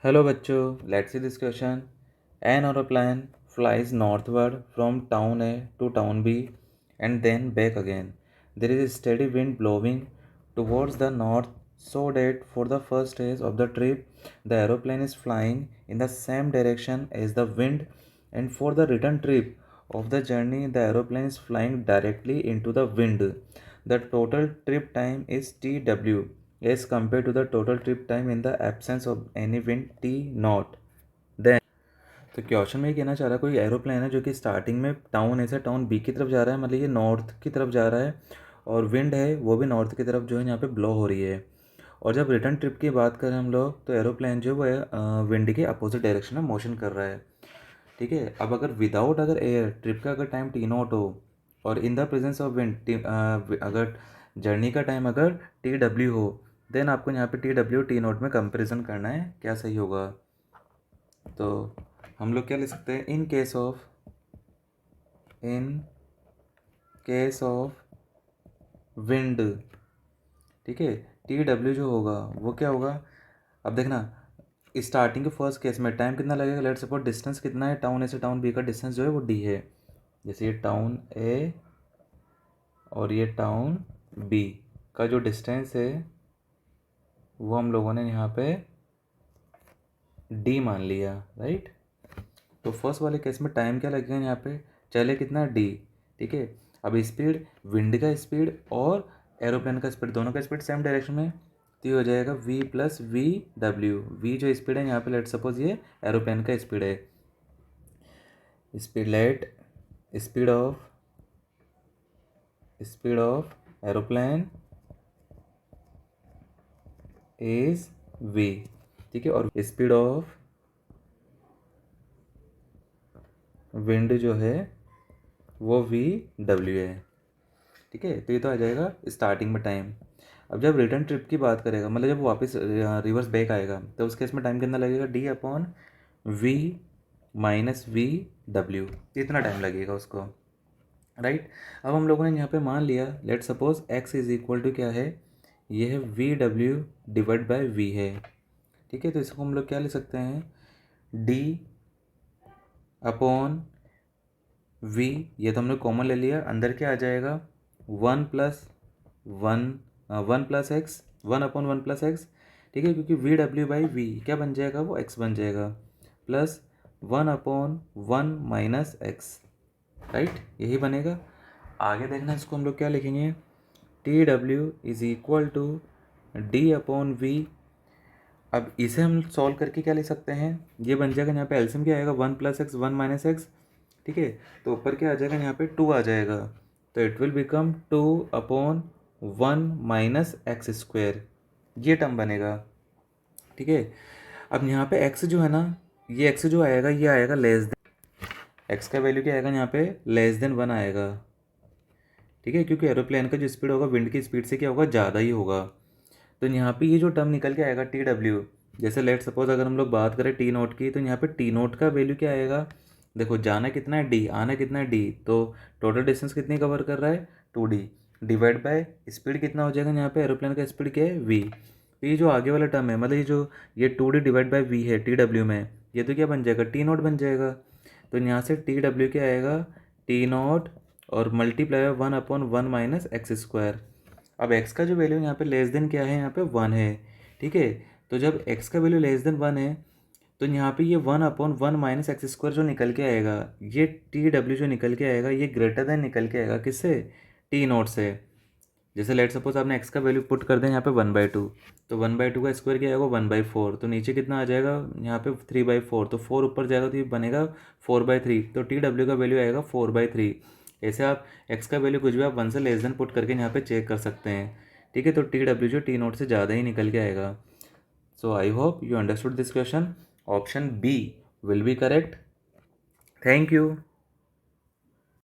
Hello बच्चों, let's see this question. An aeroplane flies northward from town A to town B and then back again. There is a steady wind blowing towards the north so that for the first days of the trip, the aeroplane is flying in the same direction as the wind, and for the return trip of the journey, the aeroplane is flying directly into the wind. The total trip time is TW as compared to the total trip time in the absence of any wind T naught. Then तो question में ये कहना चाह रहा है कोई aeroplane है जो कि स्टार्टिंग में टाउन ए से टाउन बी की तरफ जा रहा है, मतलब ये नॉर्थ की तरफ जा रहा है और विंड है वो भी नॉर्थ की तरफ जो है यहाँ पे ब्लो हो रही है। और जब रिटर्न ट्रिप की बात करें हम लोग तो एरोप्लेन जो है विंड के अपोजिट डायरेक्शन में मोशन कर रहा है। ठीक है, अब अगर विदाउट अगर एयर ट्रिप का अगर टाइम टी नॉट हो और in the presence of wind अगर जर्नी का टाइम अगर टी डब्ल्यू हो, देन आपको यहाँ पे टी डब्ल्यू टी नॉट में कंपेरिजन करना है, क्या सही होगा। तो हम लोग क्या ले सकते हैं, इन केस ऑफ विंड, ठीक है, टी डब्ल्यू जो होगा वो क्या होगा। अब देखना स्टार्टिंग के फर्स्ट केस में टाइम कितना लगेगा, लेट सपोज डिस्टेंस कितना है टाउन ए से टाउन बी का डिस्टेंस जो है वो डी है। जैसे ये टाउन ए और ये टाउन बी का जो डिस्टेंस है वो हम लोगों ने यहाँ पे डी मान लिया, राइट। तो फर्स्ट वाले केस में टाइम क्या लगेगा यहाँ पे, चले कितना डी, ठीक है। अब स्पीड, विंड का स्पीड और एरोप्लेन का स्पीड, दोनों का स्पीड सेम डायरेक्शन में, तो ये हो जाएगा v plus V W. V जो स्पीड है यहाँ पे लेट सपोज ये एरोप्लेन का स्पीड है, speed of aeroplane is v, ठीक है। और स्पीड ऑफ विंड जो है वो वी डब्ल्यू है, ठीक है। तो ये तो आ जाएगा स्टार्टिंग में टाइम। अब जब रिटर्न ट्रिप की बात करेगा, मतलब जब वापस रिवर्स बैक आएगा, तो उस केस में टाइम कितना लगेगा, D upon V minus V W, इतना टाइम लगेगा उसको, राइट। अब हम लोगों ने यहाँ पे मान लिया, let suppose X is equal to क्या है, ये है V W divide by V है, ठीक है। तो इसको हम लोग क्या ले सकते हैं, डी अपॉन वी, ये तो हम लोग कॉमन ले लिया, अंदर क्या आ जाएगा, one plus x, one upon one plus x, ठीक है, क्योंकि वी डब्ल्यू बाई वी क्या बन जाएगा, वो एक्स बन जाएगा, plus one upon one minus X, right, यही बनेगा। आगे देखना इसको हम लोग क्या लिखेंगे, T W is equal to D upon V. अब इसे हम सॉल्व करके क्या ले सकते हैं, ये बन जाएगा यहाँ पे एलसीएम क्या आएगा, one plus x one minus x, ठीक है। तो ऊपर क्या आ जाएगा, यहाँ पे टू आ जाएगा, तो it will become two upon one minus x square, ये टर्म बनेगा, ठीक है। अब यहाँ पे एक्स जो है ना, ये एक्स जो आएगा ये आएगा लेस देन, एक्स का वैल्यू क्या आएगा यहाँ पे, लेस देन वन आएगा, ठीक है, क्योंकि एरोप्लेन का जो स्पीड होगा विंड की स्पीड से क्या होगा, ज़्यादा ही होगा। तो यहाँ पे ये जो टर्म निकल के आएगा टी डब्ल्यू, जैसे लेट सपोज अगर हम लोग बात करें टी नोट की, तो यहाँ पे टी नोट का वैल्यू क्या आएगा, देखो जाना कितना है डी, आना कितना है डी, तो टोटल डिस्टेंस कितनी कवर कर रहा है, two D, divide by speed कितना हो जाएगा, यहाँ पे एरोप्लेन का स्पीड क्या है, वी। तो ये जो आगे वाला टर्म है, मतलब ये two D divide by V है टी डब्ल्यू में, ये तो क्या बन जाएगा, टी नोट बन जाएगा। तो यहाँ से टी डब्ल्यू क्या आएगा, टी नोट और multiply by one upon one minus x square. अब x का जो वैल्यू यहाँ पे लेस देन क्या है, यहाँ पे वन है, ठीक है। तो जब x का वैल्यू लेस देन वन है, तो यहाँ पे ये one upon one minus x square जो निकल के आएगा, ये टी डब्ल्यू जो निकल के आएगा ये ग्रेटर देन निकल के आएगा किससे, टी नोट से। जैसे लेट सपोज आपने x का वैल्यू पुट कर दें यहाँ पे वन बाई टू, तो वन बाई टू का स्क्वायर क्या आएगा, वन बाई फोर, तो नीचे कितना आ जाएगा यहाँ पे थ्री बाई फोर, तो फोर ऊपर जाएगा तो ये बनेगा फोर बाई थ्री, तो टी डब्ल्यू का वैल्यू आएगा फोर बाई थ्री। ऐसे आप x का वैल्यू कुछ भी आप वन से लेस देन पुट करके यहाँ पे चेक कर सकते हैं, ठीक है। तो टी डब्ल्यू जो टी नोट से ज़्यादा ही निकल के आएगा। So I hope you understood this question, option B will be correct. Thank you.